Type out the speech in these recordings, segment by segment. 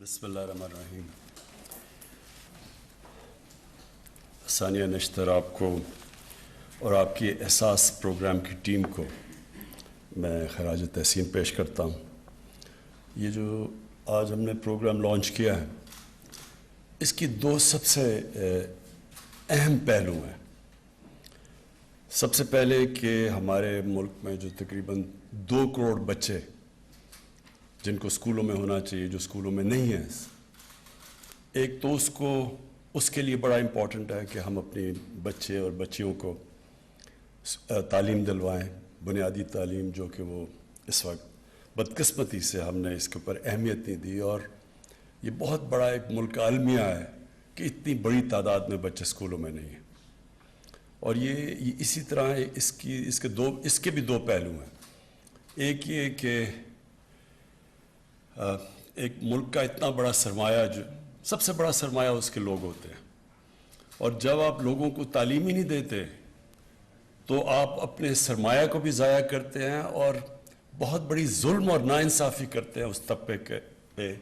بسم اللہ الرحمن الرحیم. ثانیہ نشتر آپ کو اور آپ کی احساس پروگرام کی ٹیم کو میں خراج تحسین پیش کرتا ہوں. یہ جو آج ہم نے پروگرام لانچ کیا ہے اس کی دو سب سے اہم پہلو ہیں. سب سے پہلے کہ ہمارے ملک میں جو تقریباً 2 کروڑ بچے جن کو اسکولوں میں ہونا چاہیے جو اسکولوں میں نہیں ہیں، ایک تو اس کے لیے بڑا امپورٹنٹ ہے کہ ہم اپنی بچے اور بچیوں کو تعلیم دلوائیں، بنیادی تعلیم، جو کہ وہ اس وقت بدقسمتی سے ہم نے اس کے اوپر اہمیت نہیں دی. اور یہ بہت بڑا ایک ملک کا المیہ ہے کہ اتنی بڑی تعداد میں بچے اسکولوں میں نہیں ہیں. اور یہ اسی طرح اس کے بھی 2 پہلو ہیں. ایک یہ کہ ایک ملک کا اتنا بڑا سرمایہ، جو سب سے بڑا سرمایہ اس کے لوگ ہوتے ہیں، اور جب آپ لوگوں کو تعلیم ہی نہیں دیتے تو آپ اپنے سرمایہ کو بھی ضائع کرتے ہیں اور بہت بڑی ظلم اور ناانصافی کرتے ہیں اس طبقے پہ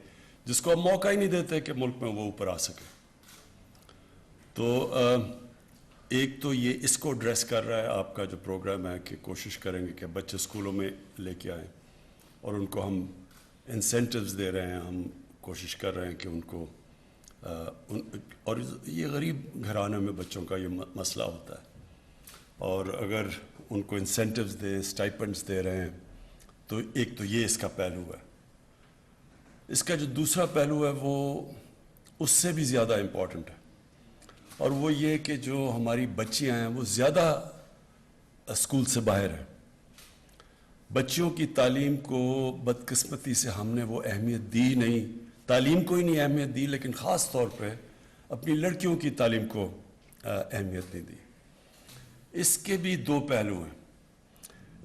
جس کو آپ موقع ہی نہیں دیتے کہ ملک میں وہ اوپر آ سکے. تو ایک تو یہ اس کو ایڈریس کر رہا ہے آپ کا جو پروگرام ہے کہ کوشش کریں گے کہ بچے اسکولوں میں لے کے آئیں اور ان کو ہم انسینٹیوز دے رہے ہیں. ہم کوشش کر رہے ہیں کہ ان کو اور یہ غریب گھرانوں میں بچوں کا یہ مسئلہ ہوتا ہے، اور اگر ان کو انسینٹیوز دیں، اسٹائپنڈز دے رہے ہیں، تو ایک تو یہ اس کا پہلو ہے. اس کا جو دوسرا پہلو ہے وہ اس سے بھی زیادہ امپورٹنٹ ہے، اور وہ یہ کہ جو ہماری بچیاں ہیں وہ زیادہ اسکول سے باہر ہیں. بچیوں کی تعلیم کو بدقسمتی سے ہم نے وہ اہمیت دی نہیں، تعلیم کو ہی نہیں اہمیت دی، لیکن خاص طور پہ اپنی لڑکیوں کی تعلیم کو اہمیت نہیں دی. اس کے بھی 2 پہلو ہیں.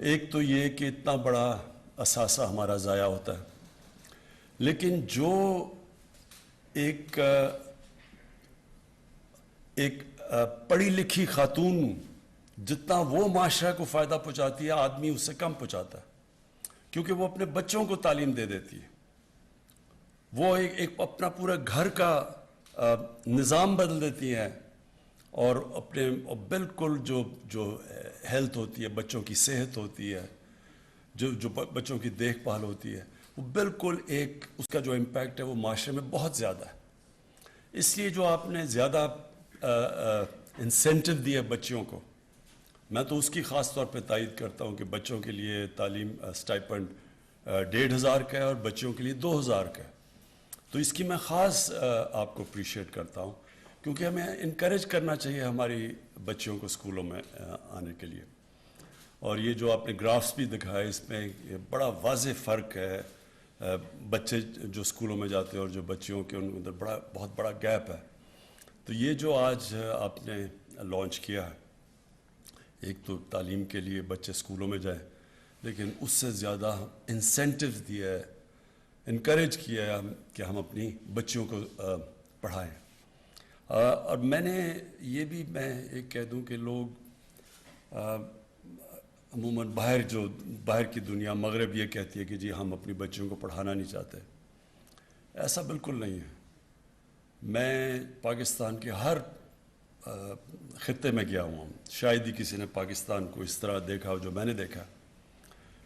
ایک تو یہ کہ اتنا بڑا اثاثہ ہمارا ضائع ہوتا ہے، لیکن جو ایک پڑھی لکھی خاتون جتنا وہ معاشرہ کو فائدہ پہنچاتی ہے، آدمی اس سے کم پہنچاتا ہے، کیونکہ وہ اپنے بچوں کو تعلیم دے دیتی ہے. وہ ایک اپنا پورا گھر کا نظام بدل دیتی ہیں، اور اپنے بالکل جو ہیلتھ ہوتی ہے، بچوں کی صحت ہوتی ہے، جو بچوں کی دیکھ بھال ہوتی ہے، وہ بالکل اس کا جو امپیکٹ ہے وہ معاشرے میں بہت زیادہ ہے. اس لیے جو آپ نے زیادہ انسینٹیو دیا بچیوں کو، میں تو اس کی خاص طور پہ تائید کرتا ہوں کہ بچوں کے لیے تعلیم اسٹائپنڈ 1,500 کا ہے اور بچیوں کے لیے 2,000 کا ہے. تو اس کی میں خاص آپ کو اپریشیٹ کرتا ہوں، کیونکہ ہمیں انکریج کرنا چاہیے ہماری بچیوں کو اسکولوں میں آنے کے لیے. اور یہ جو آپ نے گرافس بھی دکھائے، اس میں یہ بڑا واضح فرق ہے. بچے جو اسکولوں میں جاتے ہیں اور جو بچیوں کے ان کے اندر بہت بڑا گیپ ہے. تو یہ جو آج آپ نے لانچ کیا ہے، ایک تو تعلیم کے لیے بچے اسکولوں میں جائیں، لیکن اس سے زیادہ انسینٹیو دیا ہے، انکریج کیا ہے کہ ہم اپنی بچیوں کو پڑھائیں. اور میں ایک کہہ دوں کہ لوگ عموماً باہر کی دنیا، مغرب یہ کہتی ہے کہ جی ہم اپنی بچیوں کو پڑھانا نہیں چاہتے. ایسا بالکل نہیں ہے. میں پاکستان کے ہر خطے میں گیا ہوں، شاید ہی کسی نے پاکستان کو اس طرح دیکھا ہو جو میں نے دیکھا.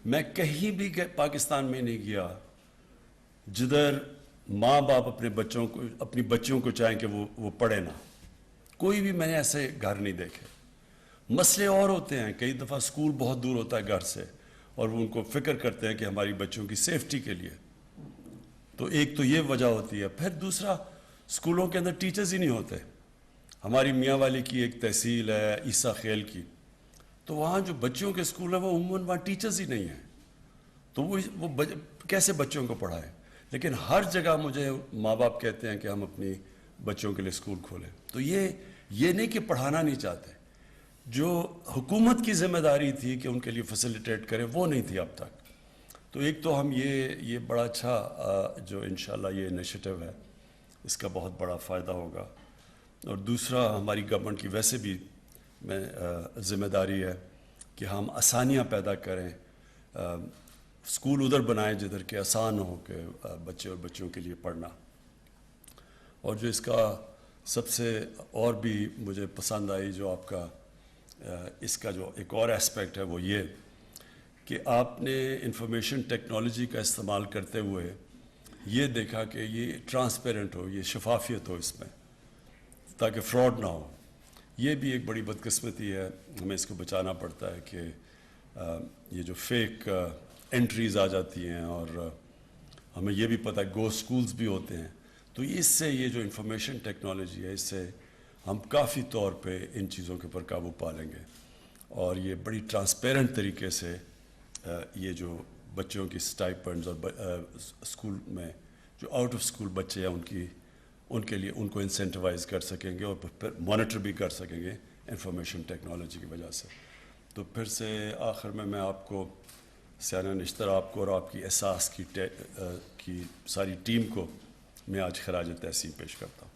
میں کہیں بھی پاکستان میں نہیں گیا جدھر ماں باپ اپنی بچیوں کو چاہیں کہ وہ پڑھے نہ. کوئی بھی میں نے ایسے گھر نہیں دیکھے. مسئلے اور ہوتے ہیں، کئی دفعہ اسکول بہت دور ہوتا ہے گھر سے، اور وہ ان کو فکر کرتے ہیں کہ ہماری بچوں کی سیفٹی کے لیے. تو ایک تو یہ وجہ ہوتی ہے. پھر دوسرا، اسکولوں کے اندر ٹیچرز ہی نہیں ہوتے. ہماری میاں والی کی ایک تحصیل ہے عیسیٰ خیل کی، تو وہاں جو بچیوں کے اسکول ہیں وہ عموماً وہاں ٹیچرز ہی نہیں ہیں. تو وہ کیسے بچوں کو پڑھائیں؟ لیکن ہر جگہ مجھے ماں باپ کہتے ہیں کہ ہم اپنی بچوں کے لیے اسکول کھولیں. تو یہ نہیں کہ پڑھانا نہیں چاہتے، جو حکومت کی ذمہ داری تھی کہ ان کے لیے فیسیلیٹیٹ کریں وہ نہیں تھی اب تک. تو ایک تو ہم یہ بڑا اچھا جو انشاءاللہ یہ انیشیٹو ہے، اس کا بہت بڑا فائدہ ہوگا. اور دوسرا، ہماری گورنمنٹ کی ویسے بھی ذمہ داری ہے کہ ہم آسانیاں پیدا کریں، اسکول ادھر بنائیں جدھر کہ آسان ہو کہ بچے اور بچیوں کے لیے پڑھنا. اور جو اس کا سب سے اور بھی مجھے پسند آئی جو آپ کا اس کا جو ایک اور اسپیکٹ ہے وہ یہ کہ آپ نے انفارمیشن ٹیکنالوجی کا استعمال کرتے ہوئے یہ دیکھا کہ یہ ٹرانسپیرنٹ ہو، یہ شفافیت ہو اس میں، تاکہ فراڈ نہ ہو. یہ بھی ایک بڑی بدقسمتی ہے، ہمیں اس کو بچانا پڑتا ہے کہ یہ جو فیک انٹریز آ جاتی ہیں، اور ہمیں یہ بھی پتہ ہے گو سکولز بھی ہوتے ہیں. تو اس سے یہ جو انفارمیشن ٹیکنالوجی ہے، اس سے ہم کافی طور پہ ان چیزوں کے اوپر قابو پا لیں گے، اور یہ بڑی ٹرانسپیرنٹ طریقے سے یہ جو بچوں کی اسٹائپنڈز اور اسکول میں جو آؤٹ آف اسکول بچے ہیں ان کے لیے ان کو انسینٹیوائز کر سکیں گے، اور پھر مانیٹر بھی کر سکیں گے انفارمیشن ٹیکنالوجی کی وجہ سے. تو پھر سے آخر میں آپ کو سیانہ نشتر آپ کو اور آپ کی احساس کی ساری ٹیم کو میں آج خراج تحسین پیش کرتا ہوں.